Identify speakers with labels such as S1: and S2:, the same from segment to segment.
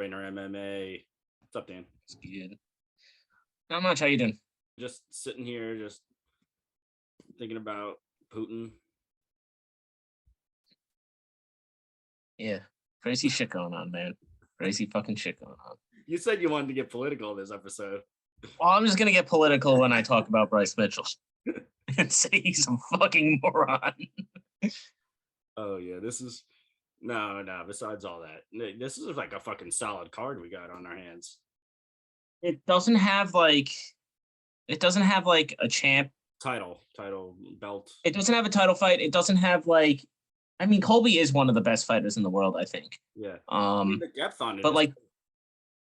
S1: Brainer MMA. What's up, Dan?
S2: It's good. Not much. How you doing?
S1: Just sitting here, just thinking about Putin.
S2: Yeah. Crazy shit going on, man. Crazy fucking shit going on.
S1: You said you wanted to get political this episode.
S2: Well, I'm just going to get political when I talk about Bryce Mitchell and say he's a fucking moron.
S1: Oh, yeah. This is... No. Besides all that, this is like a fucking solid card we got on our hands.
S2: It doesn't have like a champ
S1: Title belt.
S2: It doesn't have a title fight. It doesn't have like, I mean, Colby is one of the best fighters in the world, I think.
S1: Yeah.
S2: The
S1: depth on it.
S2: But like,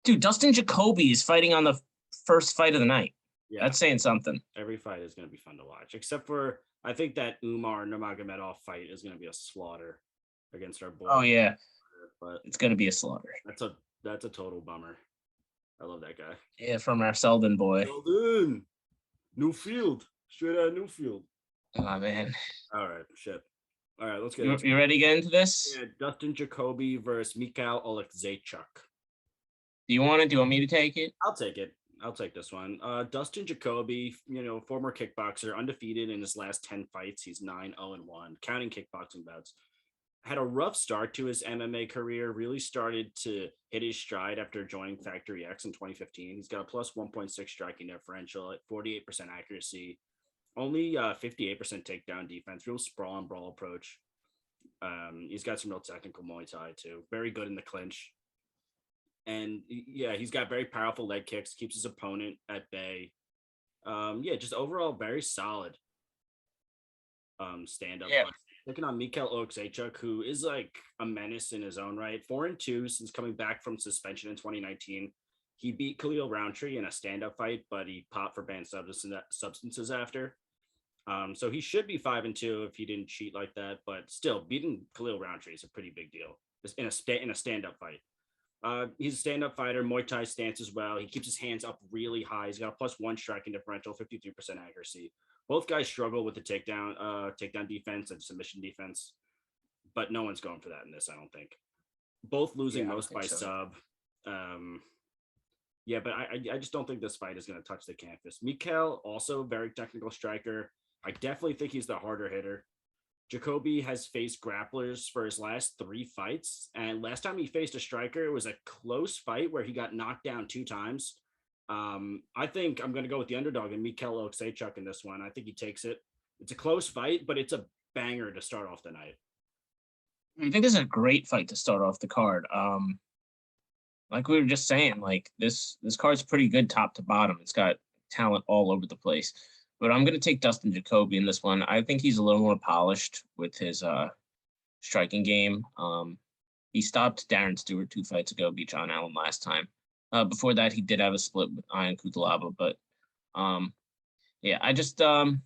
S2: dude, Dustin Jacoby is fighting on the first fight of the night. Yeah. That's saying something.
S1: Every fight is going to be fun to watch, except for I think that Umar Nurmagomedov fight is going to be a slaughter against our boy.
S2: Oh yeah,
S1: but
S2: it's going to be a slaughter.
S1: That's a total bummer. I love that guy.
S2: Yeah, from our Selden boy.
S1: Selden, Newfield, straight out of Newfield.
S2: Oh man.
S1: All right, shit. All right, let's get.
S2: You ready to get into this?
S1: Yeah, Dustin Jacoby versus Mikhail Zaychuk.
S2: Do you want me to take it?
S1: I'll take it. I'll take this one. Dustin Jacoby, former kickboxer, undefeated in his last 10 fights. He's 9-0-1, counting kickboxing bouts. Had a rough start to his MMA career, really started to hit his stride after joining Factory X in 2015. He's got a plus 1.6 striking differential at 48% accuracy, only 58% takedown defense, real sprawl and brawl approach. He's got some real technical Muay Thai too. Very good in the clinch. And yeah, he's got very powerful leg kicks, keeps his opponent at bay. Just overall very solid stand-up.
S2: Yeah.
S1: Looking on Mikhail Zaychuk, who is like a menace in his own right. 4-2 since coming back from suspension in 2019. He beat Khalil Roundtree in a stand-up fight, but he popped for banned substances after. So he should be 5-2 if he didn't cheat like that. But still, beating Khalil Roundtree is a pretty big deal in a stand-up fight. He's a stand-up fighter, Muay Thai stance as well. He keeps his hands up really high. He's got a plus 1 striking differential, 53% accuracy. Both guys struggle with the takedown defense and submission defense, but no one's going for that in this, I don't think. Both losing most by sub. But I just don't think this fight is going to touch the canvas. Mikhail, also very technical striker. I definitely think he's the harder hitter. Jacoby has faced grapplers for his last 3 fights, and last time he faced a striker, it was a close fight where he got knocked down 2 times. I think I'm going to go with the underdog and Mikhail Zaychuk in this one. I think he takes it. It's a close fight, but it's a banger to start off the night.
S2: I think this is a great fight to start off the card. Like we were just saying, like this card's pretty good top to bottom. It's got talent all over the place. But I'm going to take Dustin Jacoby in this one. I think he's a little more polished with his striking game. He stopped Darren Stewart 2 fights ago, beat John Allen last time. Before that, he did have a split with Ian Kutalaba, but I just I'm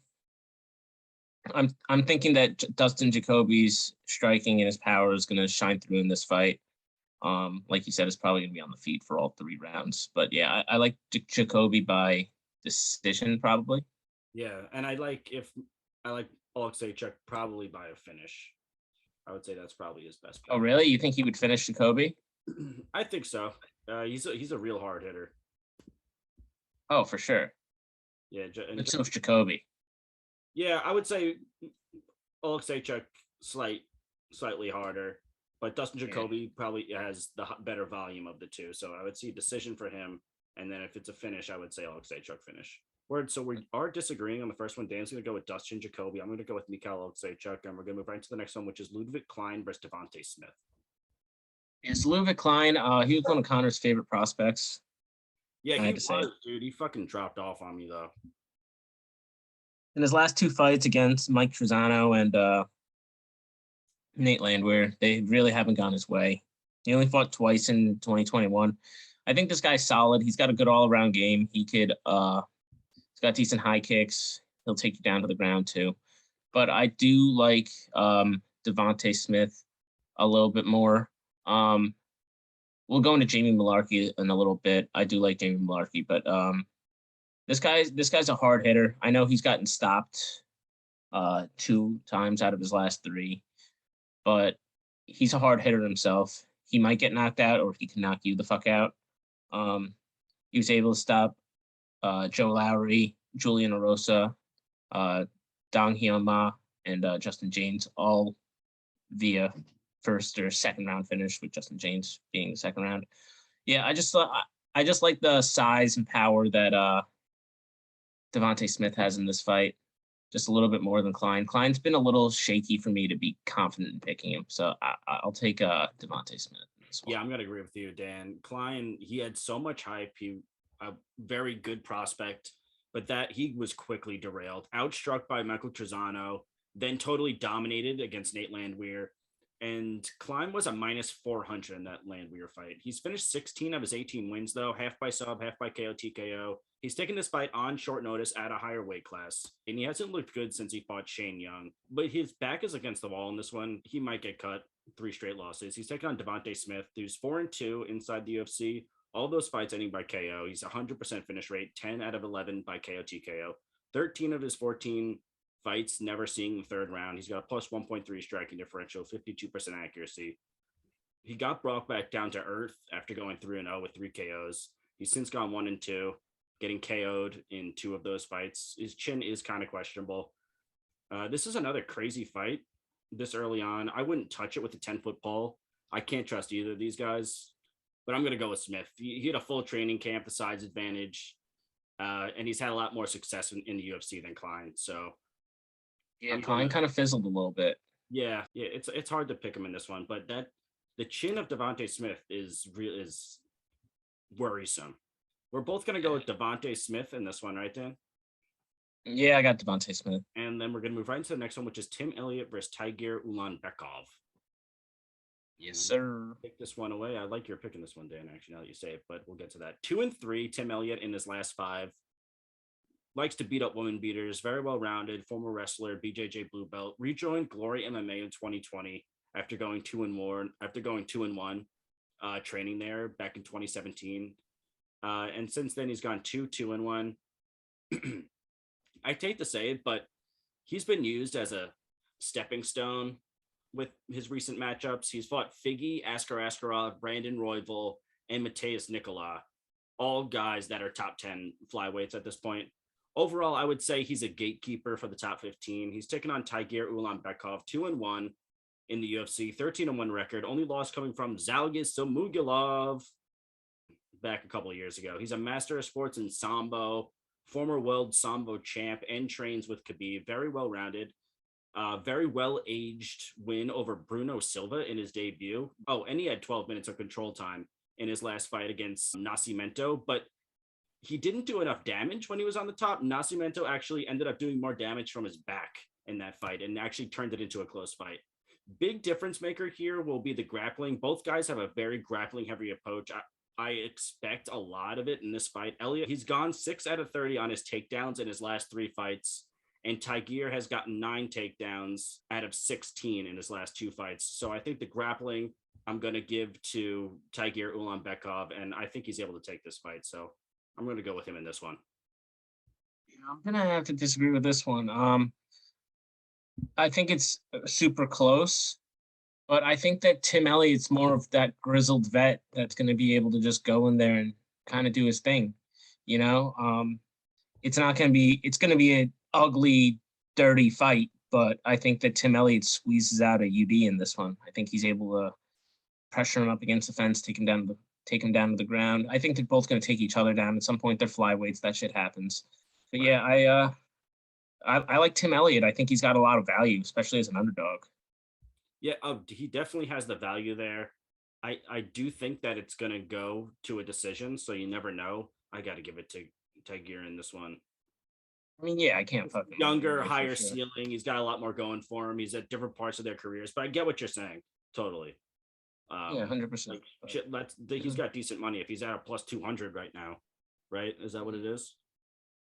S2: thinking that Dustin Jacoby's striking and his power is going to shine through in this fight. Like you said, it's probably going to be on the feet for all 3 rounds. But yeah, I like Jacoby by decision probably.
S1: Yeah, and I like Zaychuk probably by a finish. I would say that's probably his best pick.
S2: Oh, really? You think he would finish Jacoby?
S1: I think so. He's a real hard hitter.
S2: Oh, for sure.
S1: Yeah,
S2: and so is Jacoby.
S1: Yeah, I would say Zaychuk slightly harder, but Dustin Jacoby probably has the better volume of the 2. So I would see decision for him, and then if it's a finish, I would say Zaychuk finish. So we are disagreeing on the first one. Dan's going to go with Dustin Jacoby. I'm going to go with Mikhail Zaychuk, and we're going to move right to the next one, which is Ludwig Klein versus Devonte Smith.
S2: It's Ludwig Klein. He was one of Connor's favorite prospects.
S1: Yeah, he was, dude. He fucking dropped off on me, though.
S2: In his last 2 fights against Mike Trezano and Nate Landwehr, they really haven't gone his way. He only fought twice in 2021. I think this guy's solid. He's got a good all-around game. He could he's got decent high kicks. He'll take you down to the ground too. But I do like Devonte Smith a little bit more. We'll go into Jamie Malarkey in a little bit. I do like Jamie Malarkey, but this guy's a hard hitter. I know he's gotten stopped 2 times out of his last 3, but he's a hard hitter himself. he might get knocked out or he can knock you the fuck out. He was able to stop Joe Lowry, Julian Arosa, Dong Hyun Ma, and Justin James, all via first or second round finish, with Justin James being the second round. Yeah, I just like the size and power that Devonte Smith has in this fight. Just a little bit more than Klein. Klein's been a little shaky for me to be confident in picking him, so I'll take Devonte Smith in this one.
S1: Yeah, I'm gonna agree with you, Dan. Klein, he had so much hype. He a very good prospect, but that he was quickly derailed, outstruck by Michael Trezano, then totally dominated against Nate Landwehr. And Klein was a minus 400 in that Landwehr fight. He's finished 16 of his 18 wins, though, half by sub, half by KO, TKO. He's taken this fight on short notice at a higher weight class, and he hasn't looked good since he fought Shane Young. But his back is against the wall in this one. He might get cut. 3 straight losses. He's taken on Devonte Smith, who's 4-2 inside the UFC. All those fights ending by KO. He's 100% finish rate, 10 out of 11 by KO, TKO. 13 of his 14 fights never seeing the third round. He's got a plus 1.3 striking differential, 52% accuracy. He got brought back down to earth after going 3-0 with 3 KOs. He's since gone 1-2, getting KO'd in 2 of those fights. His chin is kind of questionable. This is another crazy fight this early on. I wouldn't touch it with a 10-foot pole. I can't trust either of these guys, but I'm going to go with Smith. He had a full training camp, the size advantage, and he's had a lot more success in the UFC than Klein. So
S2: yeah, Klein kind of fizzled a little bit.
S1: Yeah, it's hard to pick him in this one, but that the chin of Devonte Smith is worrisome. We're both going to go with Devonte Smith in this one, right, Dan?
S2: Yeah, I got Devonte Smith.
S1: And then we're going to move right into the next one, which is Tim Elliott versus Tygir Ulanbekov.
S2: Yes, sir.
S1: Pick this one away. I like your picking this one, Dan, actually, now that you say it, but we'll get to that. 2-3, Tim Elliott in his last 5. Likes to beat up women beaters, very well-rounded, former wrestler, BJJ blue belt, rejoined Glory MMA in 2020 after going 2-1, training there back in 2017. And since then, he's gone 2-1. I hate to say it, but he's been used as a stepping stone with his recent matchups. He's fought Figgy, Askar Askarov, Brandon Royval, and Mateus Nicola, all guys that are top 10 flyweights at this point. Overall, I would say he's a gatekeeper for the top 15. He's taken on Tygir Ulanbekov, 2-1 in the UFC, 13-1 record. Only loss coming from Zalgis Samugilov back a couple of years ago. He's a master of sports in Sambo, former world Sambo champ, and trains with Khabib. Very well-rounded. Very well-aged win over Bruno Silva in his debut. Oh, and he had 12 minutes of control time in his last fight against Nascimento, but he didn't do enough damage when he was on the top. Nascimento actually ended up doing more damage from his back in that fight and actually turned it into a close fight. Big difference maker here will be the grappling. Both guys have a very grappling heavy approach. I expect a lot of it in this fight. Elliott, he's gone 6 out of 30 on his takedowns in his last 3 fights. And Tygir has gotten 9 takedowns out of 16 in his last 2 fights. So I think the grappling I'm going to give to Tygir Ulanbekov, and I think he's able to take this fight. So I'm going to go with him in this one.
S2: Yeah, I'm going to have to disagree with this one. I think it's super close, but I think that Tim Elliott's more of that grizzled vet that's going to be able to just go in there and kind of do his thing. You know, it's going to be an ugly, dirty fight, but I think that Tim Elliott squeezes out a UD in this one. I think he's able to pressure him up against the fence, take him down to the ground. I think they're both going to take each other down at some point. They're flyweights. That shit happens. But yeah, I like Tim Elliott. I think he's got a lot of value, especially as an underdog.
S1: Yeah, he definitely has the value there. I do think that it's going to go to a decision, so you never know. I got to give it to Tygir in this one.
S2: I mean, yeah, I can't fucking
S1: younger, higher ceiling. He's got a lot more going for him. He's at different parts of their careers, but I get what you're saying. Totally.
S2: Yeah, 100%.
S1: He's got decent money. If he's at a plus 200 right now, right? Is that what it is?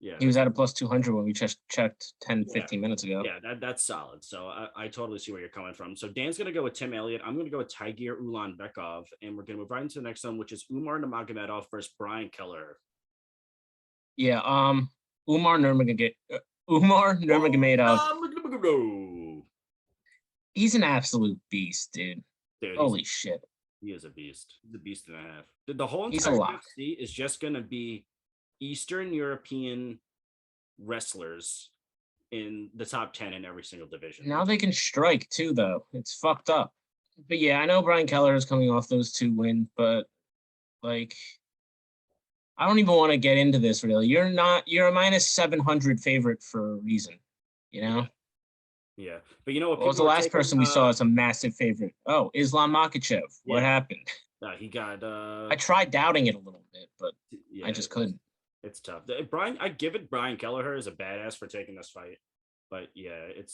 S1: Yeah.
S2: He was at a plus 200 when we just checked 15 minutes ago.
S1: Yeah, that's solid. So I totally see where you're coming from. So Dan's going to go with Tim Elliott. I'm going to go with Tygir Ulanbekov, and we're going to move right into the next one, which is Umar Nurmagomedov versus Brian Kelleher.
S2: Yeah, Umar Nurmagomedov. He's an absolute beast, dude. Holy shit.
S1: He is a beast. He's a beast and a half. The whole
S2: He's a
S1: entire
S2: lock.
S1: UFC is just going to be Eastern European wrestlers in the top 10 in every single division.
S2: Now they can strike too, though. It's fucked up. But yeah, I know Brian Kelleher is coming off those 2 wins, but like, I don't even want to get into this really. You're a minus 700 favorite for a reason, you know?
S1: Yeah. But you know what?
S2: What was the last person we saw as a massive favorite? Oh, Islam Makhachev. What happened?
S1: He got.
S2: I tried doubting it a little bit, but I just couldn't.
S1: It's tough. I give it Brian Kelleher as a badass for taking this fight, but yeah, it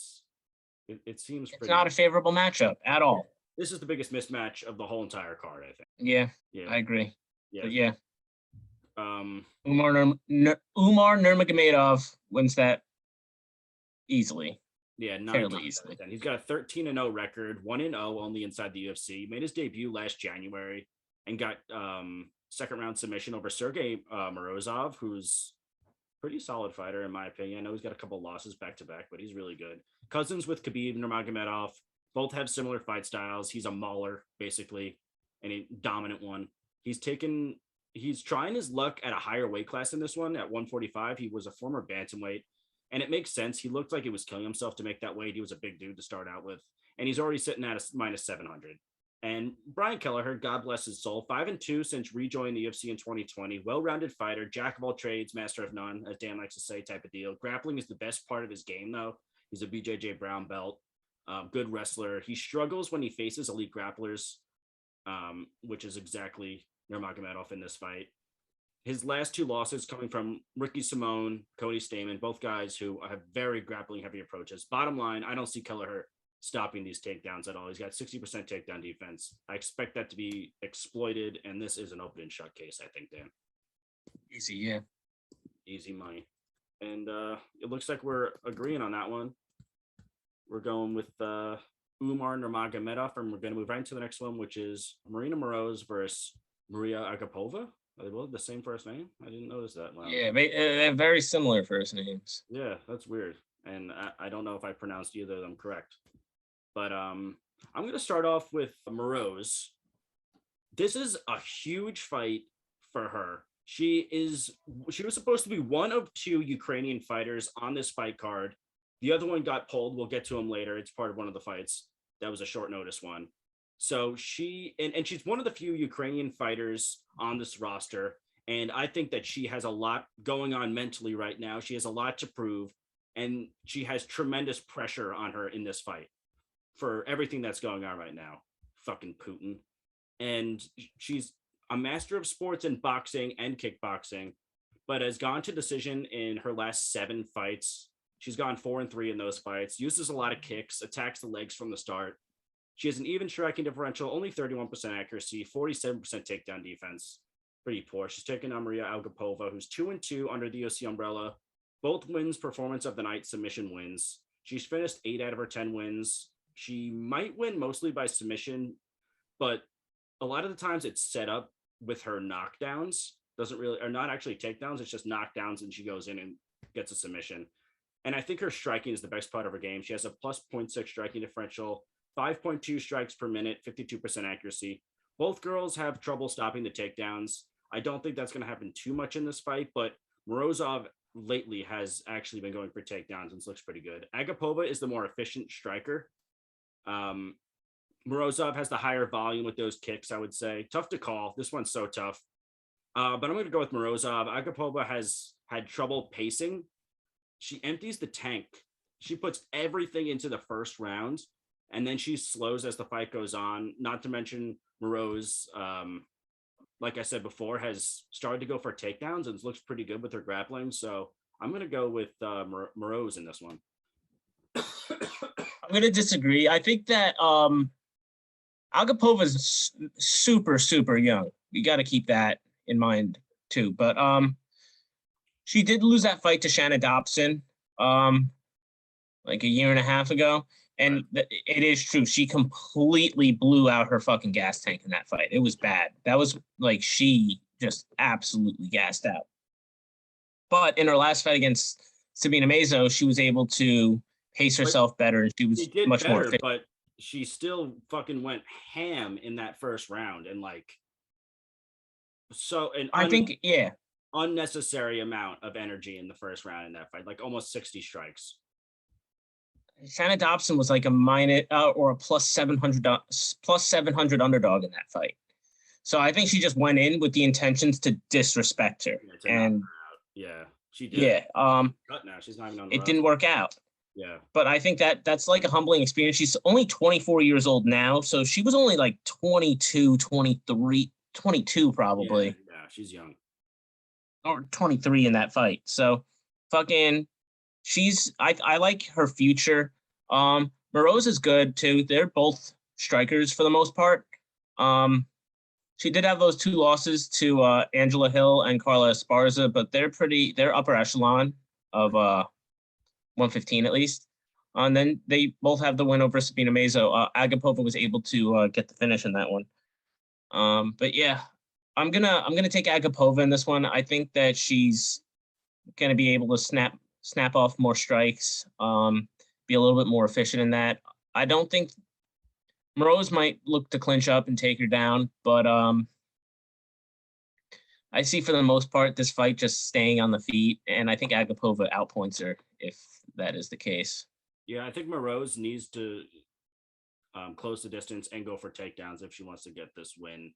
S1: seems
S2: it's not a favorable matchup at all.
S1: This is the biggest mismatch of the whole entire card, I think.
S2: Yeah, I agree.
S1: Yeah,
S2: but yeah. Umar Nurmagomedov wins that easily.
S1: Yeah,
S2: fairly easily.
S1: He's got a 13-0 record, 1-0 only inside the UFC. Made his debut last January and got second round submission over Sergey Morozov, who's pretty solid fighter in my opinion. I know he's got a couple losses back to back, but he's really good. Cousins with Khabib Nurmagomedov. Both have similar fight styles. He's a mauler basically, and a dominant one. He's trying his luck at a higher weight class in this one at 145. He was a former bantamweight. And it makes sense. He looked like he was killing himself to make that weight. He was a big dude to start out with. And he's already sitting at a minus 700. And Brian Kelleher, God bless his soul, 5-2 since rejoining the UFC in 2020. Well-rounded fighter, jack of all trades, master of none, as Dan likes to say, type of deal. Grappling is the best part of his game, though. He's a BJJ brown belt, good wrestler. He struggles when he faces elite grapplers, which is exactly Nurmagomedov in this fight. His last 2 losses coming from Ricky Simone, Cody Stamann, both guys who have very grappling heavy approaches. Bottom line, I don't see Kelleher stopping these takedowns at all. He's got 60% takedown defense. I expect that to be exploited, and this is an open and shut case, I think, Dan.
S2: Easy, yeah.
S1: Easy money. And it looks like we're agreeing on that one. We're going with Umar Nurmagomedov, and we're going to move right into the next one, which is Marina Morozov versus Maria Agapova. Are they both the same first name? I didn't notice that. Wow.
S2: Yeah, they have very similar first names.
S1: Yeah, that's weird. And I don't know if I pronounced either of them correct. But I'm going to start off with Morozov. This is a huge fight for her. She was supposed to be one of 2 Ukrainian fighters on this fight card. The other one got pulled. We'll get to him later. It's part of one of the fights. That was a short notice one. So she's one of the few Ukrainian fighters on this roster. And I think that she has a lot going on mentally right now. She has a lot to prove. And she has tremendous pressure on her in this fight for everything that's going on right now. Fucking Putin. And she's a master of sports in boxing and kickboxing, but has gone to decision in her last 7 fights. She's gone 4-3 in those fights, uses a lot of kicks, attacks the legs from the start. She has an even striking differential, only 31% accuracy, 47% takedown defense. Pretty poor. She's taken on Maria Agapova, who's 2-2 under the UFC umbrella. Both wins, performance of the night, submission wins. She's finished 8 out of her 10 wins. She might win mostly by submission, but a lot of the times it's set up with her knockdowns. Are not actually takedowns. It's just knockdowns, and she goes in and gets a submission. And I think her striking is the best part of her game. She has a plus 0.6 striking differential, 5.2 strikes per minute, 52% accuracy. Both girls have trouble stopping the takedowns. I don't think that's going to happen too much in this fight, but Morozov lately has actually been going for takedowns and looks pretty good. Agapova is the more efficient striker. Morozov has the higher volume with those kicks, I would say. Tough to call. This one's so tough. But I'm going to go with Morozov. Agapova has had trouble pacing. She empties the tank. She puts everything into the first round, and then she slows as the fight goes on. Not to mention Morozov, like I said before, has started to go for takedowns and looks pretty good with her grappling. So I'm going to go with Morozov in this one.
S2: I'm going to disagree. I think that Agapova is super, super young. You got to keep that in mind too. But she did lose that fight to Shanna Dobson like a year and a half ago. And it is true. She completely blew out her fucking gas tank in that fight. It was bad. That was like she just absolutely gassed out. But in her last fight against Sabina Mazo, she was able to pace herself better, and she was much more efficient.
S1: But she still fucking went ham in that first round, and like so an
S2: I think, yeah.
S1: unnecessary amount of energy in the first round in that fight, like almost 60 strikes.
S2: Shanna Dobson was like a minus or a plus 700 underdog in that fight. So I think she just went in with the intentions to disrespect her.
S1: Yeah,
S2: and
S1: yeah, she did.
S2: Yeah,
S1: Cut now. She's not even on the
S2: it didn't work out.
S1: Yeah.
S2: But I think that's like a humbling experience. She's only 24 years old now, so she was only like 22, 23, 22 probably.
S1: Yeah, she's young.
S2: Or 23 in that fight. So fucking I like her future. Morozov is good too. They're both strikers for the most part. She did have those 2 losses to Angela Hill and Carla Esparza, but they're upper echelon of 115 at least. And then they both have the win over Sabina Mazo. Agapova was able to get the finish in that one. But yeah, I'm gonna take Agapova in this one. I think that she's gonna be able to snap off more strikes, be a little bit more efficient in that. I don't think Morozov might look to clinch up and take her down, but I see for the most part this fight just staying on the feet, and I think Agapova outpoints her if that is the case.
S1: Yeah, I think Morozov needs to close the distance and go for takedowns if she wants to get this win.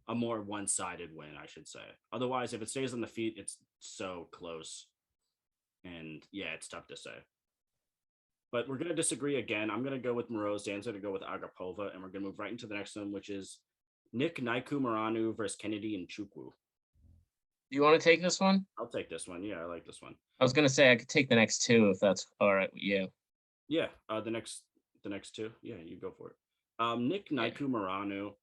S1: A more one-sided win, I should say. Otherwise, if it stays on the feet, it's so close. And yeah, it's tough to say. But we're going to disagree again. I'm going to go with Morozov. Dan's going to go with Agapova. And we're going to move right into the next one, which is Nick Naikumuranu versus Chidichukwu.
S2: Do you want to take this one?
S1: I'll take this one. Yeah, I like this one.
S2: I was going to say I could take the next 2 if that's all right with you.
S1: Yeah, the next 2. Yeah, you go for it. Nick Naikumuranu,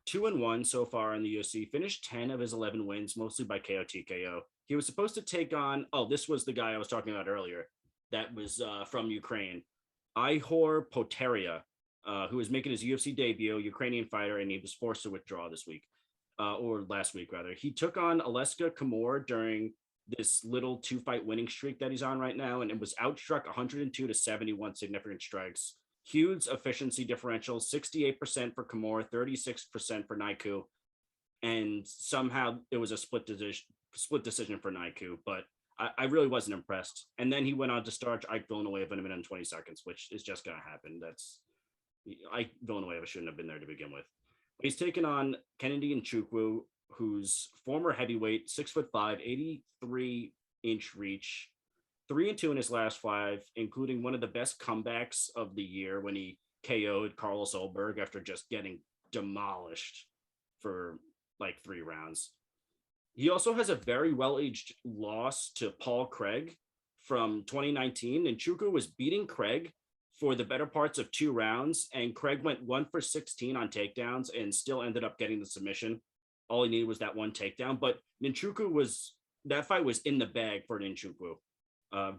S1: 2-1 so far in the UFC, finished 10 of his 11 wins, mostly by KO TKO. He was supposed to take on, this was the guy I was talking about earlier, that was from Ukraine, Ihor Poteria, who was making his UFC debut, Ukrainian fighter, and he was forced to withdraw this week, or last week rather. He took on Aleska Kamor during this little 2-fight winning streak that he's on right now, and it was outstruck 102 to 71 significant strikes. Huge efficiency differential, 68% for Kamor, 36% for Naiku, and somehow it was a split decision for Naiku, but I really wasn't impressed. And then he went on to start Ike Villanueva in a minute and 20 seconds, which is just going to happen. Ike Villanueva shouldn't have been there to begin with. He's taken on Chidichukwu, who's former heavyweight, 6'5", 83-inch reach, 3-2 in his last 5, including one of the best comebacks of the year when he KO'd Carlos Olberg after just getting demolished for like 3 rounds. He also has a very well-aged loss to Paul Craig from 2019, and Chukwu was beating Craig for the better parts of 2 rounds, and Craig went 1 for 16 on takedowns and still ended up getting the submission. All he needed was that 1 takedown, but that fight was in the bag for Nchukwu.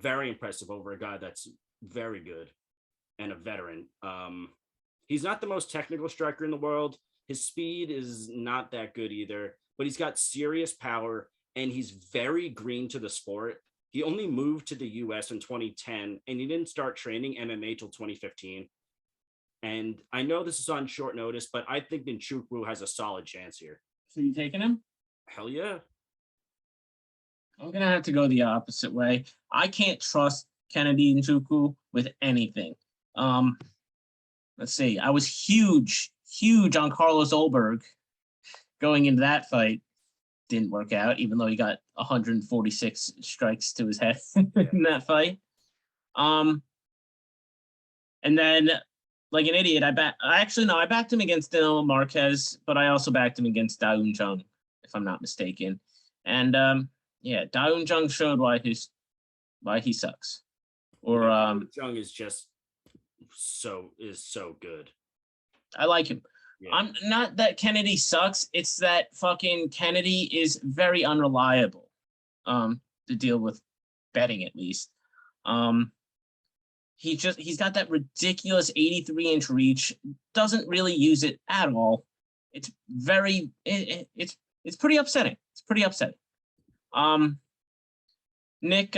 S1: Very impressive over a guy that's very good and a veteran. He's not the most technical striker in the world. His speed is not that good either, but he's got serious power and he's very green to the sport. He only moved to the US in 2010 and he didn't start training MMA till 2015. And I know this is on short notice, but I think Nchukwu has a solid chance here.
S2: So you taking him?
S1: Hell yeah.
S2: I'm going to have to go the opposite way. I can't trust Chidichukwu with anything. Let's see. I was huge on Carlos Olberg going into that fight. Didn't work out, even though he got 146 strikes to his head in that fight. And then, like an idiot, I backed him against Danilo Marquez, but I also backed him against Da Un Jung, if I'm not mistaken. And yeah, Da Un Jung showed why he sucks. Or
S1: Da Un Jung is just so good.
S2: I like him. Yeah. I'm not that Kennedy sucks. It's that fucking Kennedy is very unreliable. To deal with betting at least. He's got that ridiculous 83-inch reach. Doesn't really use it at all. It's very it's pretty upsetting. It's pretty upsetting. Nick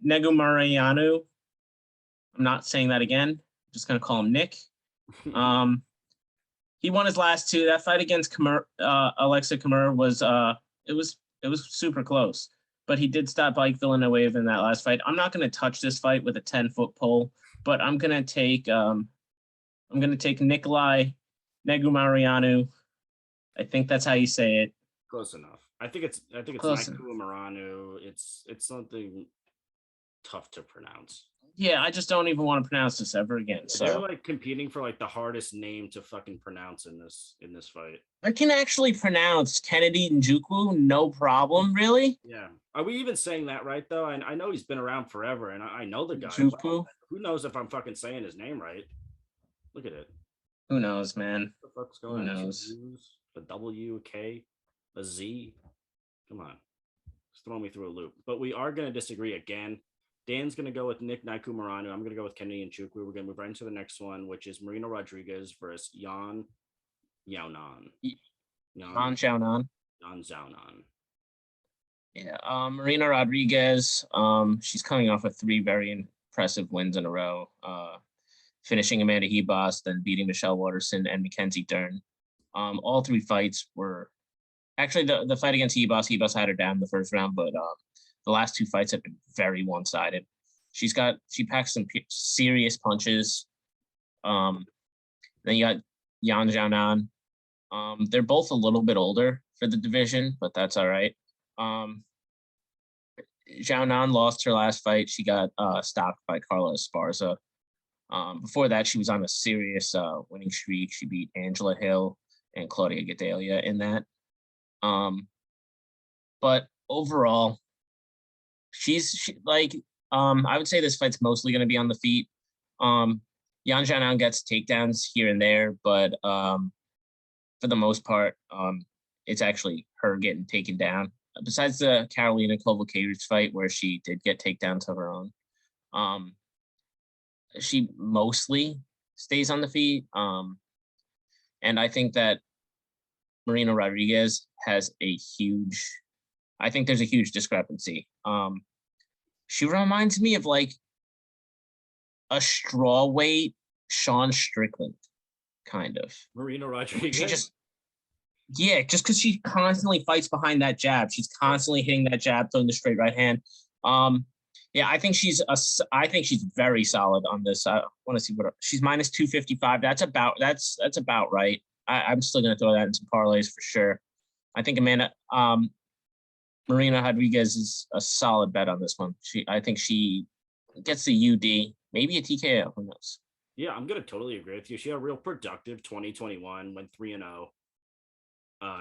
S2: Negumereanu. I'm not saying that again. I'm just gonna call him Nick. He won his last two. That fight against Alexa Kamur was it was super close, but he did stop Ike Villanueva in that last fight. I'm not going to touch this fight with a 10-foot pole, but I'm going to take Nikolai Negumereanu. I think that's how you say it.
S1: Close enough. I think it's
S2: Close
S1: Nikumaranu. It's something tough to pronounce.
S2: Yeah, I just don't even want to pronounce this ever again.
S1: So they're like competing for like the hardest name to fucking pronounce in this fight.
S2: I can actually pronounce Kennedy Njukwu, no problem, really.
S1: Yeah. Are we even saying that right though? And I know he's been around forever, and I know the guy.
S2: Njukwu.
S1: Who knows if I'm fucking saying his name right? Look at it.
S2: Who knows, man?
S1: What the fuck's going on?
S2: Who knows?
S1: A W, a K, a Z. Come on. It's throwing me through a loop. But we are going to disagree again. Dan's going to go with Nick Nikumaranu. I'm going to go with Kennedy Njukwu. We're going to move right into the next one, which is Marina Rodriguez versus Yan Xiaonan.
S2: Yan Xiaonan. Yeah, Marina Rodriguez. She's coming off of 3 very impressive wins in a row. Finishing Amanda Hebos, then beating Michelle Waterson and Mackenzie Dern. All 3 fights were actually the fight against Hebos had her down in the first round, but the last 2 fights have been very one-sided. She packs some serious punches. Then you got Yan Xiaonan. They're both a little bit older for the division, but that's all right. Xiaonan lost her last fight. She got stopped by Carla Esparza. Before that, she was on a serious winning streak. She beat Angela Hill and Claudia Gadelha in that. But overall, I would say this fight's mostly going to be on the feet. Yan Xiaonan gets takedowns here and there, but for the most part, it's actually her getting taken down. Besides the Carolina Kovalevich fight where she did get takedowns of her own, she mostly stays on the feet. And I think that Marina Rodriguez has I think there's a huge discrepancy. She reminds me of like a strawweight Sean Strickland, kind of.
S1: Marina Rodriguez.
S2: just because she constantly fights behind that jab. She's constantly hitting that jab, throwing the straight right hand. Yeah, I think she's very solid on this. I want to see what she's minus 255. That's about right. I'm still gonna throw that in some parlays for sure. I think Marina Rodriguez is a solid bet on this one. I think she gets the UD, maybe a TKO. Who knows?
S1: Yeah, I'm gonna totally agree with you. She had a real productive 2021, went 3-0.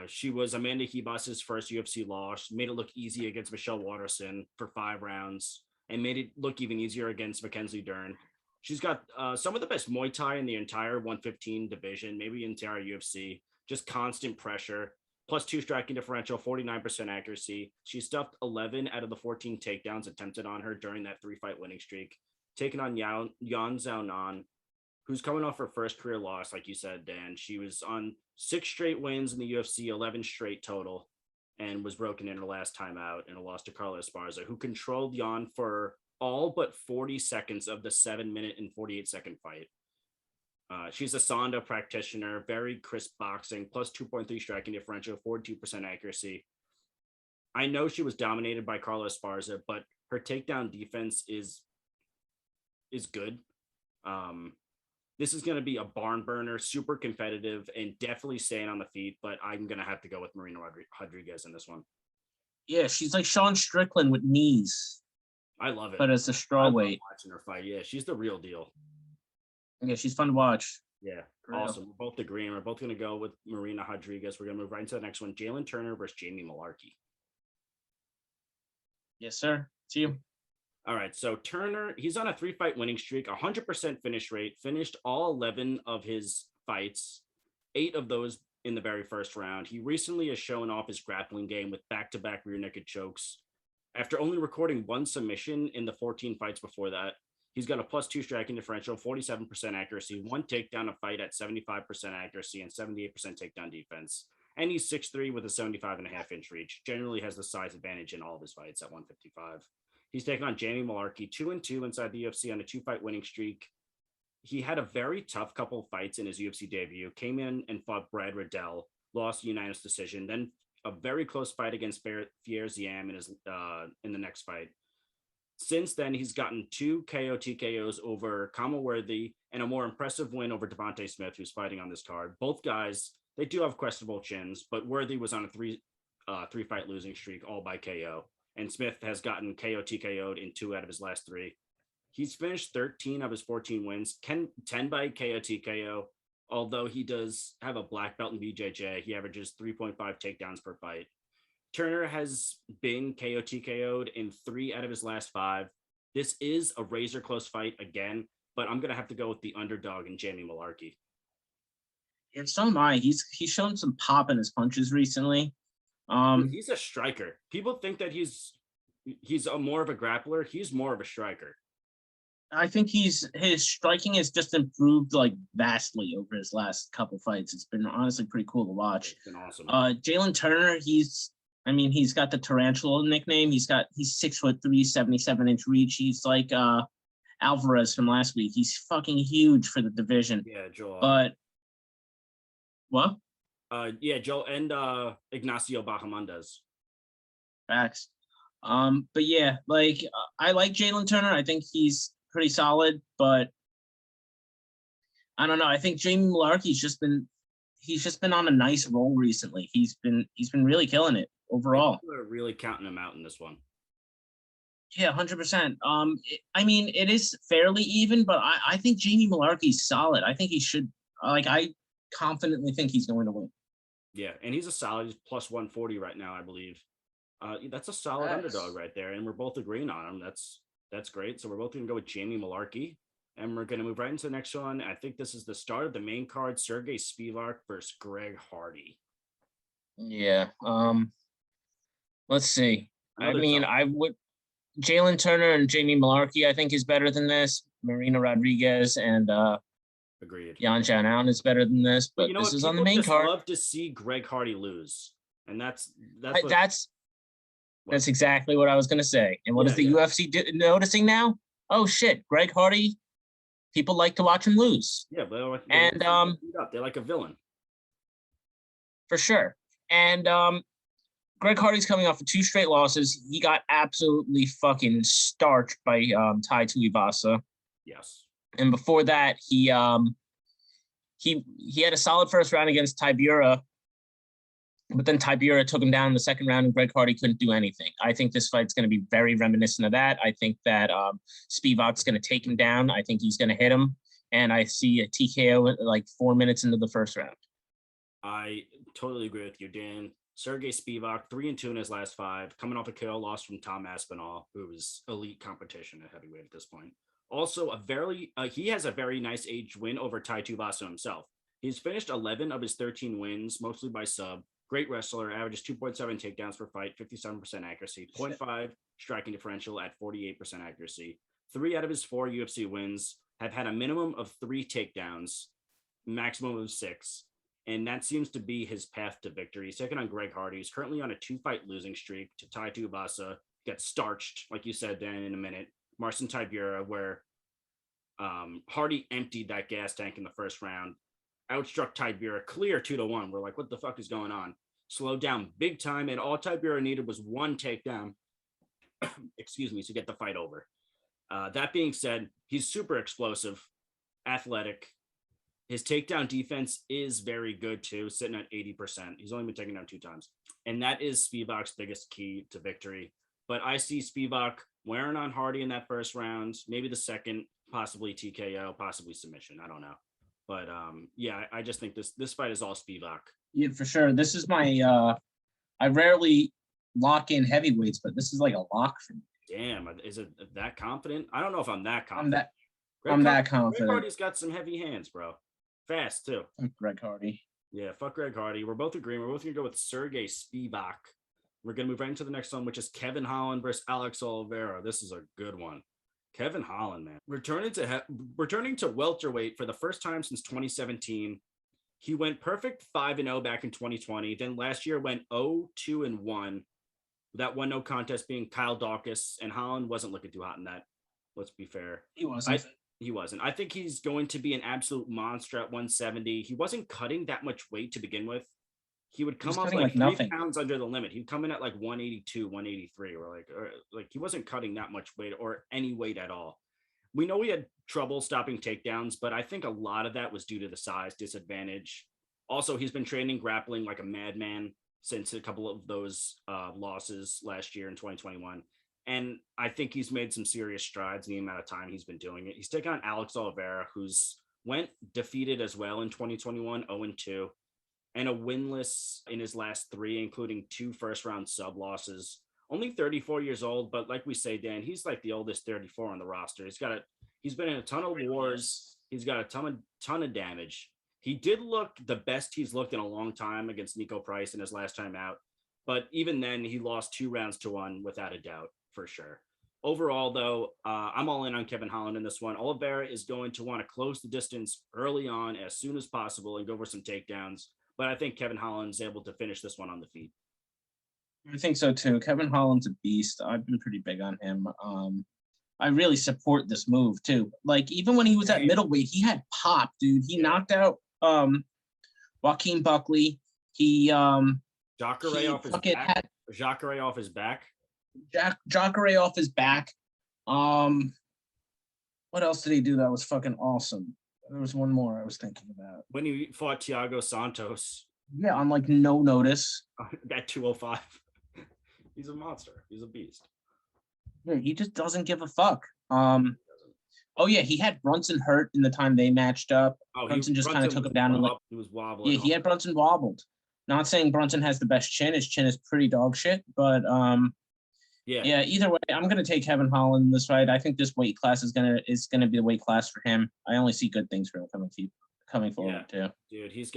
S1: She was Amanda Hebos's first UFC loss, made it look easy against Michelle Waterson for 5 rounds, and made it look even easier against Mackenzie Dern. She's got some of the best Muay Thai in the entire 115 division, maybe entire UFC. Just constant pressure, +2 striking differential, 49% accuracy. She stuffed 11 out of the 14 takedowns attempted on her during that 3-fight winning streak, taking on Yan Xiaonan, who's coming off her first career loss, like you said, Dan. She was on 6 straight wins in the UFC, 11 straight total, and was broken in her last time out in a loss to Carla Esparza, who controlled Yan for all but 40 seconds of the 7-minute and 48-second fight. She's a Sonda practitioner, very crisp boxing, +2.3 striking differential, 42% accuracy. I know she was dominated by Carla Esparza, but her takedown defense is good. This is going to be a barn burner, super competitive, and definitely staying on the feet, but I'm going to have to go with Marina Rodriguez in this one.
S2: Yeah, she's like Sean Strickland with knees.
S1: I love it.
S2: But it's a strawweight.
S1: Watching her fight. Yeah, she's the real deal.
S2: Yeah, she's fun to watch.
S1: Yeah, awesome. We're both agreeing. We're both going to go with Marina Rodriguez. We're going to move right into the next one. Jalen Turner versus Jamie Malarkey.
S2: Yes, sir. See you.
S1: All right, so Turner, he's on a 3-fight winning streak, 100% finish rate, finished all 11 of his fights, 8 of those in the very first round. He recently has shown off his grappling game with back-to-back rear naked chokes. After only recording 1 submission in the 14 fights before that, he's got a +2 striking differential, 47% accuracy, 1 takedown a fight at 75% accuracy and 78% takedown defense. And he's 6'3" with a 75.5-inch reach. Generally has the size advantage in all of his fights at 155. He's taking on Jamie Malarkey, 2-2 inside the UFC on a 2-fight winning streak. he had a very tough couple fights in his UFC debut. Came in and fought Brad Riddell, lost unanimous decision. Then a very close fight against Fier Ziam in the next fight. Since then, he's gotten 2 KO TKOs over Kama Worthy and a more impressive win over Devonte Smith, who's fighting on this card. Both guys, they do have questionable chins, but Worthy was on a three fight losing streak, all by KO. And Smith has gotten KO TKO'd in 2 out of his last 3. He's finished 13 of his 14 wins, 10 by KO TKO. Although he does have a black belt in BJJ, he averages 3.5 takedowns per fight. Turner has been KO TKO'd in 3 out of his last 5. This is a razor close fight again, but I'm going to have to go with the underdog in Jamie Malarkey.
S2: And so am I. He's shown some pop in his punches recently.
S1: He's a striker. People think that he's more of a grappler. He's more of a striker.
S2: I think his striking has just improved like vastly over his last couple fights. It's been honestly pretty cool to watch.
S1: It's been awesome.
S2: Jalen Turner, he's got the tarantula nickname. He's 6'3", 77-inch reach. He's like Alvarez from last week. He's fucking huge for the division.
S1: Yeah, Joel.
S2: But what?
S1: Joel and Ignacio Bahamondes.
S2: Facts. But yeah, like I like Jalen Turner. I think he's pretty solid, but I don't know. I think Jamie Malarkey's just been on a nice roll recently. He's been really killing it overall.
S1: People are really counting him out in this one.
S2: Yeah, 100%. It is fairly even, but I think Jamie Malarkey's solid. I think he should. I confidently think he's going to win.
S1: Yeah, and he's a solid. He's plus 140 right now, I believe. That's a solid underdog right there, and we're both agreeing on him. That's great. So we're both going to go with Jamie Malarkey, and we're going to move right into the next one. I think this is the start of the main card: Sergey Spivak versus Greg Hardy.
S2: Yeah. Let's see.
S1: I
S2: would Jalen Turner and Jamie Malarkey, I think, is better than this. Marina Rodriguez and
S1: agreed.
S2: Yan Zhao is better than this, but this is on the main card.
S1: Love to see Greg Hardy lose, and that's
S2: exactly what I was going to say. And what is the UFC noticing now? Oh shit, Greg Hardy. People like to watch him lose.
S1: Yeah, but they're like a villain.
S2: For sure. And Greg Hardy's coming off of 2 straight losses. He got absolutely fucking starched by Tai Tuivasa.
S1: Yes.
S2: And before that, he had a solid first round against Tybura, but then Tybura took him down in the second round, and Greg Hardy couldn't do anything. I think this fight's going to be very reminiscent of that. I think that Spivak's going to take him down. I think he's going to hit him, and I see a TKO like 4 minutes into the first round.
S1: I totally agree with you, Dan. Sergey Spivak, 3-2 in his last 5, coming off a KO loss from Tom Aspinall, who was elite competition at heavyweight at this point. Also, he has a very nice age win over Tai Tuivasa himself. He's finished 11 of his 13 wins, mostly by sub. Great wrestler, averages 2.7 takedowns per fight, 57% accuracy, 0.5 striking differential at 48% accuracy. 3 out of his 4 UFC wins have had a minimum of 3 takedowns, maximum of 6. And that seems to be his path to victory. He's taking on Greg Hardy. He's currently on a 2-fight losing streak to Tai Tuivasa. Gets starched, like you said, Dan, in a minute. Marcin Tybura, where Hardy emptied that gas tank in the first round, outstruck Tybura clear 2-1. We're like, what the fuck is going on? Slowed down big time, and all Tybura needed was 1 takedown, excuse me, to get the fight over. That being said, he's super explosive, athletic. His takedown defense is very good too, sitting at 80%. He's only been taken down 2 times. And that is Spivak's biggest key to victory. But I see Spivak wearing on Hardy in that first round, maybe the second, possibly TKO, possibly submission. I don't know. But I just think this fight is all Spivak. Yeah,
S2: for sure. This is my I rarely lock in heavyweights, but this is like a lock for me.
S1: Damn, is it that confident? I don't know if I'm that confident.
S2: I'm that confident.
S1: Greg Hardy's got some heavy hands, bro. Fast too.
S2: Greg Hardy.
S1: Yeah, fuck Greg Hardy. We're both agreeing. We're both gonna go with Sergey Spivak. We're gonna move right into the next one, which is Kevin Holland versus Alex Oliveira. This is a good one. Kevin Holland, man, returning to welterweight for the first time since 2017. He went perfect 5-0 back in 2020. Then last year went 0-2-1. That 1-0 contest being Kyle Dawkins, and Holland wasn't looking too hot in that. Let's be fair.
S2: He wasn't.
S1: He wasn't. I think he's going to be an absolute monster at 170. He wasn't cutting that much weight to begin with. He would come up like 3 pounds under the limit. He'd come in at like 182, 183, or like he wasn't cutting that much weight or any weight at all. We know he had trouble stopping takedowns, but I think a lot of that was due to the size disadvantage. Also, he's been training grappling like a madman since a couple of those losses last year in 2021. And I think he's made some serious strides in the amount of time he's been doing it. He's taken on Alex Oliveira, who's went defeated as well in 2021, 0-2, and a winless in his last 3, including 2 first-round sub losses. Only 34 years old, but like we say, Dan, he's like the oldest 34 on the roster. He's been in a ton of wars. He's got a ton of damage. He did look the best he's looked in a long time against Nico Price in his last time out. But even then, he lost 2 rounds to 1 without a doubt, for sure. Overall, though, I'm all in on Kevin Holland in this one. Oliveira is going to want to close the distance early on as soon as possible and go for some takedowns. But I think Kevin Holland's able to finish this one on the feet.
S2: I think so, too. Kevin Holland's a beast. I've been pretty big on him. I really support this move, too. Like, even when he was at middleweight, he had pop, dude. He knocked out Joaquin Buckley.
S1: Jacare off his back. Jacare off his back.
S2: Jacare off his back. What else did he do that was fucking awesome? There was one more I was thinking about.
S1: When he fought Thiago Santos.
S2: Yeah, on like no notice.
S1: At 205. He's a monster. He's a beast.
S2: Yeah, he just doesn't give a fuck. Oh yeah, he had Brunson hurt in the time they matched up. Brunson just kind of took him down.
S1: He was wobbling.
S2: Yeah, he had Brunson wobbled. Not saying Brunson has the best chin. His chin is pretty dog shit, but yeah. Either way, I'm gonna take Kevin Holland in this fight. I think this weight class is gonna be the weight class for him. I only see good things for him coming forward too.
S1: Dude, he's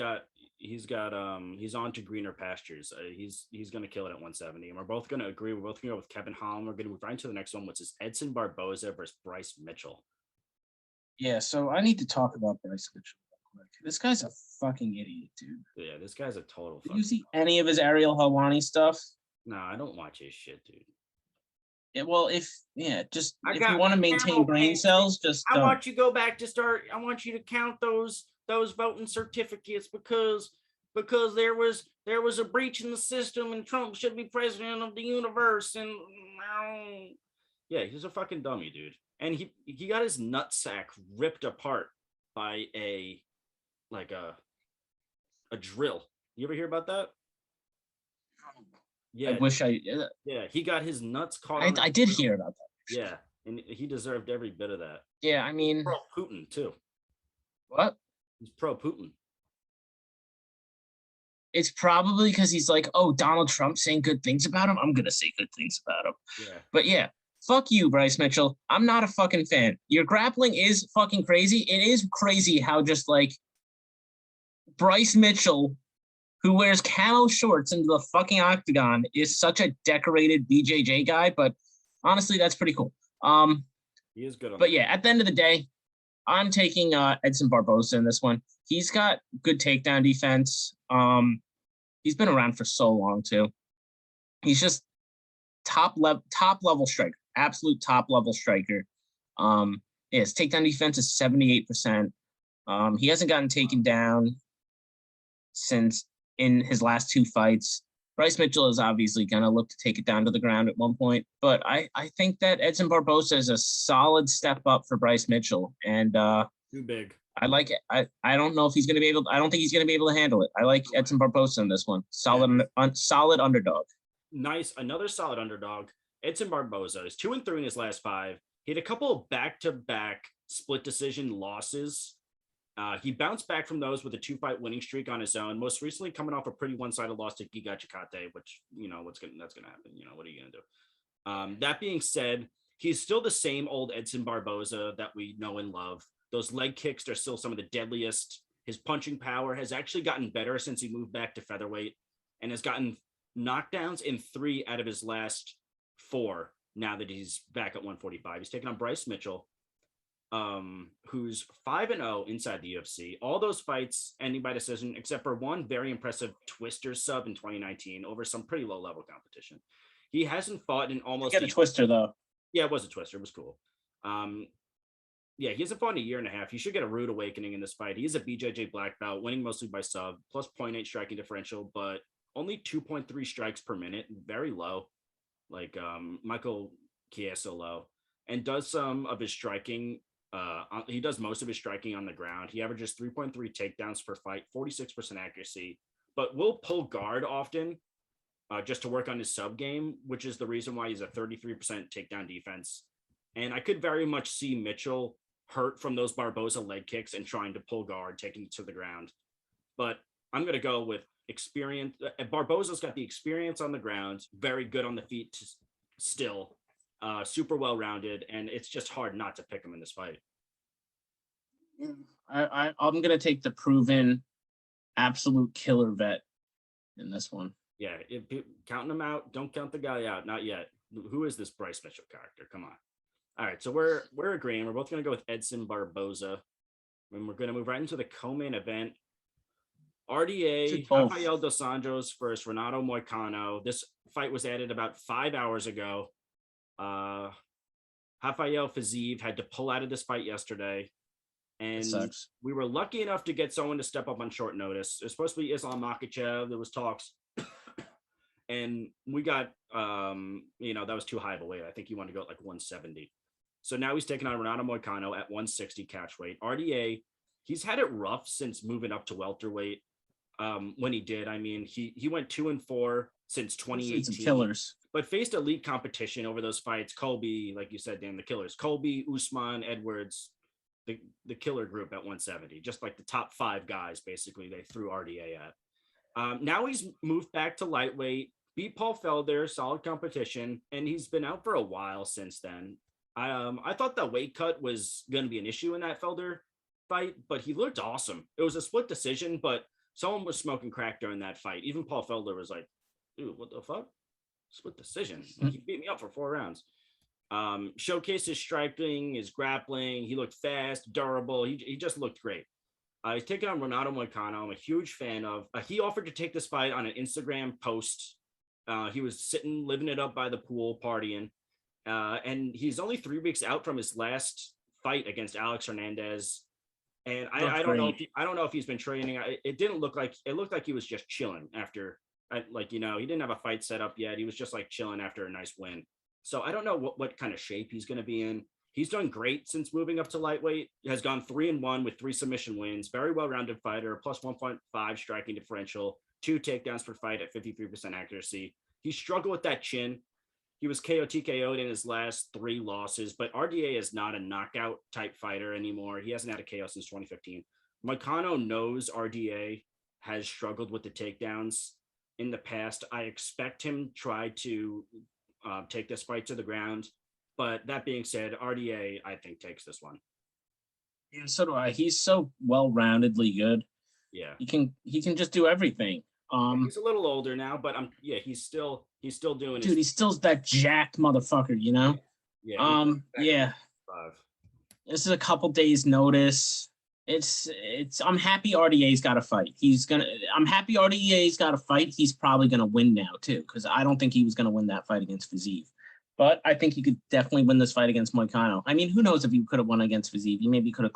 S1: on to greener pastures. He's gonna kill it at 170. And we're both gonna agree. We're both gonna go with Kevin Holland. We're gonna move right into the next one, which is Edson Barboza versus Bryce Mitchell.
S2: Yeah, so I need to talk about Bryce Mitchell real quick. This guy's a fucking idiot, dude.
S1: Yeah, this guy's a total.
S2: Did you see any of his Ariel Helwani stuff?
S1: No, I don't watch his shit, dude.
S2: Yeah, well, if you want to maintain brain cells, just
S1: I want you to go back to start. I want you to count those voting certificates because there was a breach in the system and Trump should be president of the universe. And yeah, he's a fucking dummy, dude. And he got his nutsack ripped apart by a drill. You ever hear about that? Yeah.
S2: I wish I.
S1: Yeah, he got his nuts caught.
S2: I did hear about that.
S1: Yeah, and he deserved every bit of that.
S2: Yeah, I mean,
S1: pro Putin too.
S2: What?
S1: He's pro Putin.
S2: It's probably because he's like, oh, Donald Trump saying good things about him. I'm gonna say good things about him.
S1: Yeah.
S2: But yeah, fuck you, Bryce Mitchell. I'm not a fucking fan. Your grappling is fucking crazy. It is crazy how just like Bryce Mitchell, who wears camo shorts into the fucking octagon, is such a decorated BJJ guy. But honestly, that's pretty cool.
S1: He is good.
S2: Yeah, at the end of the day, I'm taking Edson Barboza in this one. He's got good takedown defense. He's been around for so long too. He's just top level striker, absolute top level striker. His takedown defense is 78%. He hasn't gotten taken down since in his last 2 fights. Bryce Mitchell is obviously going to look to take it down to the ground at one point, but I think that Edson Barboza is a solid step up for Bryce Mitchell, and
S1: too big.
S2: I like it. I don't know if he's going to be able. I don't think he's going to be able to handle it. I like Edson Barboza in this one. Solid underdog.
S1: Nice, another solid underdog. Edson Barboza is 2-3 in his last 5. He had a couple of back-to-back split decision losses. He bounced back from those with a 2-fight winning streak on his own. Most recently, coming off a pretty one-sided loss to Giga Chikate, which that's gonna happen. What are you gonna do? That being said, he's still the same old Edson Barboza that we know and love. Those leg kicks are still some of the deadliest. His punching power has actually gotten better since he moved back to featherweight, and has gotten knockdowns in 3 out of his last 4. Now that he's back at 145, he's taking on Bryce Mitchell, who's 5-0 inside the UFC. All those fights ending by decision, except for one very impressive Twister sub in 2019 over some pretty low level competition. He hasn't fought in almost.
S2: Get a Twister though.
S1: Yeah, it was a Twister. It was cool. Yeah, he hasn't fought in a year and a half. He should get a rude awakening in this fight. He is a BJJ black belt, winning mostly by sub, plus 0.8 striking differential, but only 2.3 strikes per minute, very low. Like Michael Chiesa low, and does some of his striking. He does most of his striking on the ground. He averages 3.3 takedowns per fight, 46% accuracy, but will pull guard often just to work on his sub game, which is the reason why he's a 33% takedown defense. And I could very much see Mitchell hurt from those Barboza leg kicks and trying to pull guard, taking it to the ground. But I'm going to go with experience. Barboza's got the experience on the ground, very good on the feet still, super well-rounded, and it's just hard not to pick him in this fight.
S2: I'm going to take the proven absolute killer vet in this one.
S1: Yeah, counting him out, don't count the guy out, not yet. Who is this Bryce Mitchell character? Come on. All right, so we're agreeing. We're both going to go with Edson Barboza. And we're going to move right into the co-main event. RDA, Rafael dos Anjos versus Renato Moicano. This fight was added about 5 hours ago. Rafael Fiziev had to pull out of this fight yesterday. And we were lucky enough to get someone to step up on short notice. It was supposed to be Islam Makhachev. There was talks. And we got, that was too high of a weight. I think he wanted to go at like 170. So now he's taking on Renato Moicano at 160 catch weight. RDA, he's had it rough since moving up to welterweight. When he did, I mean, he went 2-4 since 2018.
S2: Some killers,
S1: but faced elite competition over those fights. Colby, like you said, Dan, the killers. Colby, Usman, Edwards, the killer group at 170. Just like the top 5 guys, basically, they threw RDA at. Now he's moved back to lightweight, beat Paul Felder, solid competition, and he's been out for a while since then. I thought the weight cut was going to be an issue in that Felder fight, but he looked awesome. It was a split decision, but someone was smoking crack during that fight. Even Paul Felder was like, dude, what the fuck? Split decision. He beat me up for 4 rounds. Showcased his striking, his grappling. He looked fast, durable. He just looked great. He's taking on Renato Moicano. I'm a huge fan of. He offered to take this fight on an Instagram post. He was sitting, living it up by the pool, partying. And he's only 3 weeks out from his last fight against Alex Hernandez. And I don't know if he's been training. It looked like he was just chilling after, he didn't have a fight set up yet. He was just like chilling after a nice win. So I don't know what kind of shape he's going to be in. He's done great since moving up to lightweight. He has gone 3-1 with 3 submission wins. Very well-rounded fighter, plus 1.5 striking differential, 2 takedowns per fight at 53% accuracy. He struggled with that chin. He was TKO'd in his last 3 losses, but RDA is not a knockout type fighter anymore. He hasn't had a KO since 2015. Moicano knows RDA has struggled with the takedowns in the past. I expect him to try to take this fight to the ground. But that being said, RDA, I think, takes this one.
S2: Yeah, so do I. He's so well-roundedly good.
S1: Yeah.
S2: He can just do everything.
S1: He's a little older now, but he's still doing
S2: dude, he's still that jacked motherfucker, you know?
S1: Yeah.
S2: Yeah. This is a couple days notice. I'm happy RDA's got a fight. I'm happy RDA's got a fight. He's probably gonna win now too, because I don't think he was gonna win that fight against Fiziev. But I think he could definitely win this fight against Moicano. I mean, who knows if he could have won against Fiziev? He maybe could have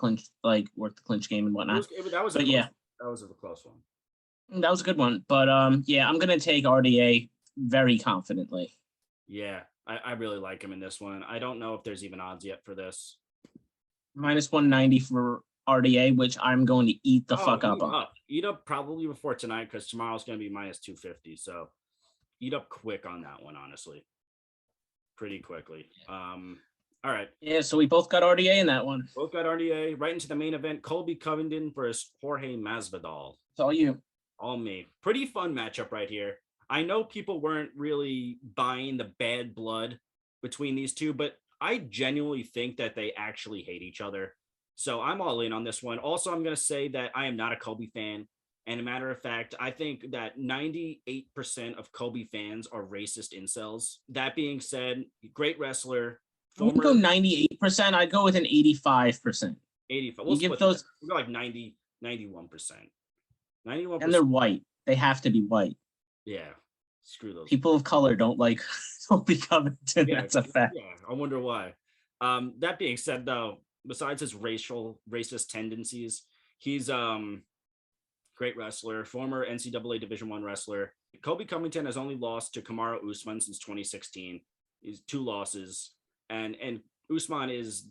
S2: worked the clinch game and whatnot.
S1: That was a close one.
S2: That was a good one. But I'm gonna take RDA very confidently.
S1: Yeah, I really like him in this one. I don't know if there's even odds yet for this.
S2: Minus 190 for RDA, which I'm going to eat the fuck up on.
S1: Eat up probably before tonight, because tomorrow's going to be minus 250. So eat up quick on that one, honestly. Pretty quickly. All right.
S2: Yeah, so we both got RDA in that one.
S1: Both got RDA. Right into the main event, Colby Covington versus Jorge Masvidal.
S2: It's all you.
S1: All me. Pretty fun matchup right here. I know people weren't really buying the bad blood between these two, but I genuinely think that they actually hate each other. So I'm all in on this one. Also, I'm going to say that I am not a Colby fan. And a matter of fact, I think that 98% of Colby fans are racist incels. That being said, great wrestler.
S2: I wouldn't go 98%. I'd go with an 85%.
S1: 85.
S2: We'll give those.
S1: We'll go like 91%. 91%.
S2: And they're white. They have to be white.
S1: Yeah. Screw those.
S2: People of color don't like Colby Covington.
S1: Yeah,
S2: that's a fact.
S1: Yeah. I wonder why. That being said, though, besides his racist tendencies, he's great wrestler, former NCAA Division I wrestler. Colby Covington has only lost to Kamaru Usman since 2016. He's 2 losses, and Usman is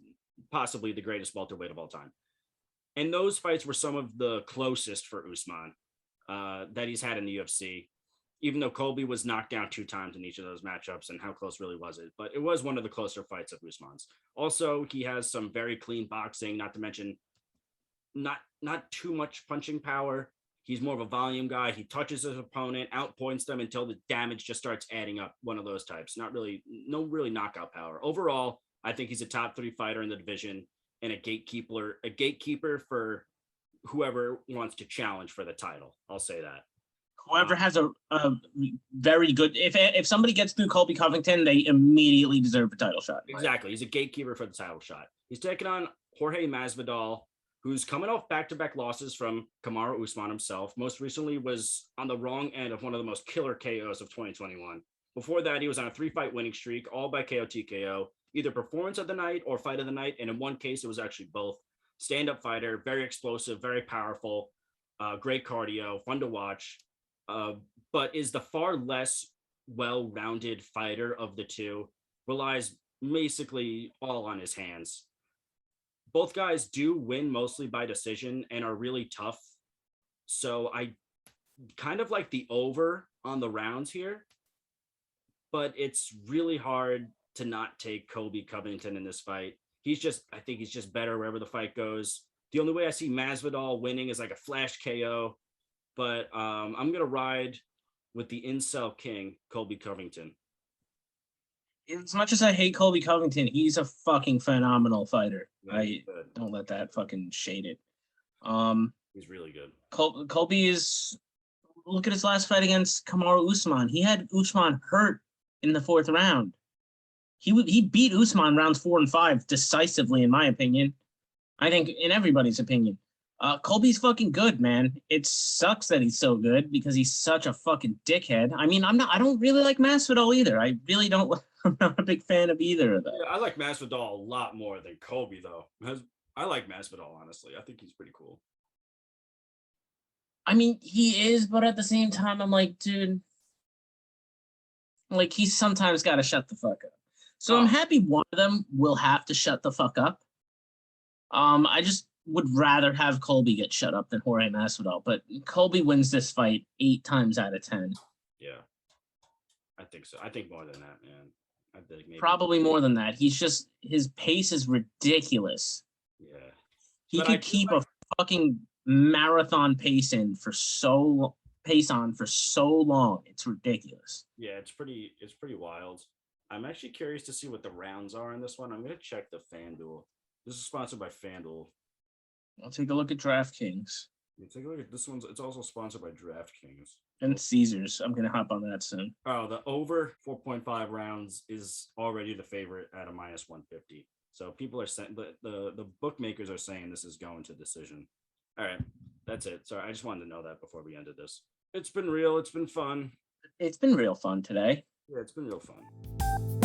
S1: possibly the greatest welterweight of all time. And those fights were some of the closest for Usman that he's had in the UFC, even though Colby was knocked down 2 times in each of those matchups. And how close really was it? But it was one of the closer fights of Usman's. Also, he has some very clean boxing, not to mention not too much punching power. He's more of a volume guy. He touches his opponent, outpoints them until the damage just starts adding up. One of those types. No really knockout power. Overall, I think he's a top 3 fighter in the division and a gatekeeper for whoever wants to challenge for the title. I'll say that.
S2: Whoever has a very good, if somebody gets through Colby Covington, they immediately deserve a title shot.
S1: Exactly. He's a gatekeeper for the title shot. He's taking on Jorge Masvidal, who's coming off back-to-back losses from Kamaru Usman himself. Most recently was on the wrong end of one of the most killer KOs of 2021. Before that, he was on a 3-fight winning streak, all by KO TKO, either performance of the night or fight of the night. And in one case, it was actually both. Stand-up fighter, very explosive, very powerful, great cardio, fun to watch, but is the far less well-rounded fighter of the two, relies basically all on his hands. Both guys do win mostly by decision and are really tough. So I kind of like the over on the rounds here, but it's really hard to not take Colby Covington in this fight. I think he's just better wherever the fight goes. The only way I see Masvidal winning is like a flash KO, but I'm going to ride with the incel king, Colby Covington.
S2: As much as I hate Colby Covington, he's a fucking phenomenal fighter.
S1: Yeah,
S2: don't let that fucking shade it.
S1: He's really good.
S2: Colby is, look at his last fight against Kamaru Usman. He had Usman hurt in the 4th round. He beat Usman rounds 4 and 5 decisively, in my opinion. I think in everybody's opinion. Colby's fucking good, man. It sucks that he's so good because he's such a fucking dickhead. I mean, I don't really like Masvidal either. I really don't. I'm not a big fan of either of them.
S1: Yeah, I like Masvidal a lot more than Colby, though. I like Masvidal, honestly. I think he's pretty cool.
S2: I mean, he is, but at the same time, I'm like, dude, like, he's sometimes got to shut the fuck up. So I'm happy one of them will have to shut the fuck up. I just would rather have Colby get shut up than Jorge Masvidal, but Colby wins this fight 8 times out of 10.
S1: Yeah, I think so. I think more than that, man. I think maybe
S2: probably more than that. His pace is ridiculous.
S1: Yeah,
S2: he could keep a fucking marathon pace for so long. It's ridiculous.
S1: Yeah, it's pretty wild. I'm actually curious to see what the rounds are in this one. I'm gonna check the FanDuel. This is sponsored by FanDuel.
S2: I'll take a look at DraftKings.
S1: Yeah, take a look at this one. It's also sponsored by DraftKings.
S2: And Caesars. I'm going to hop on that soon.
S1: Oh, the over 4.5 rounds is already the favorite at a minus 150. So people are saying, the bookmakers are saying this is going to decision. All right, that's it. Sorry, I just wanted to know that before we ended this. It's been real. It's been fun.
S2: It's been real fun today.
S1: Yeah, it's been real fun.